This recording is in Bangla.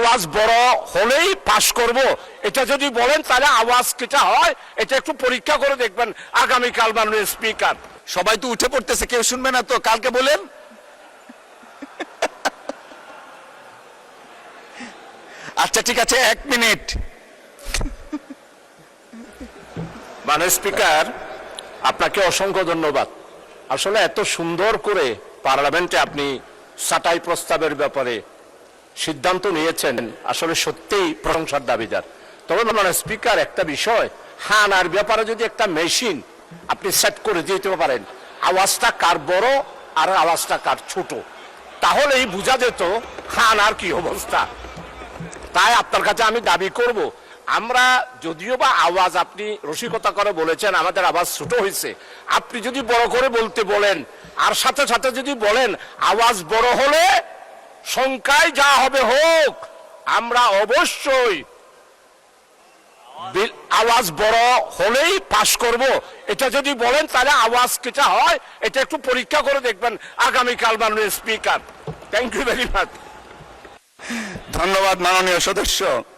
আওয়াজ বড় হলেই পাশ করব, এটা যদি বলেন তাহলে আওয়াজ কেটা হয় এটা একটু পরীক্ষা করে দেখবেন আগামীকাল মাননীয় স্পিকার। সবাই তো উঠে পড়তেছে, কেউ শুনবে না তো, কালকে বলেন। আচ্ছা ঠিক আছে, 1 মিনিট। মাননীয় স্পিকার, আপনাকে অসংখ্য ধন্যবাদ। আসলে এত সুন্দর করে পার্লামেন্টে আপনি ছাঁটাই প্রস্তাবের ব্যাপারে সিদ্ধান্ত নিয়েছেন, আসলে সত্যিই প্রশংসার দাবিদার। তবে মাননীয় স্পিকার, একটা বিষয়, হানার ব্যাপারে যদি একটা মেশিন আপনি সেট করে দিতে পারেন, আওয়াজটা কার বড় আর আওয়াজটা কার ছোট, তাহলেই বোঝা যেত হানার কি অবস্থা। তাই আপনার কাছে আমি দাবি করব, আমরা যদিও বা আওয়াজ আপনি রসিকতা করে বলেছেন আমাদের আওয়াজ ছোট হয়েছে, আপনি যদি বড় করে বলতে বলেন আর সাথে সাথে যদি বলেন আওয়াজ বড় হলে সংখ্যায় যা হবে হোক, আমরা অবশ্যই আওয়াজ বড় হলেই পাশ করব, এটা যদি বলেন তাহলে আওয়াজ কেটা হয় এটা একটু পরীক্ষা করে দেখবেন আগামীকাল মাননীয় speaker. Thank you very much. ধন্যবাদ মাননীয় সদস্য।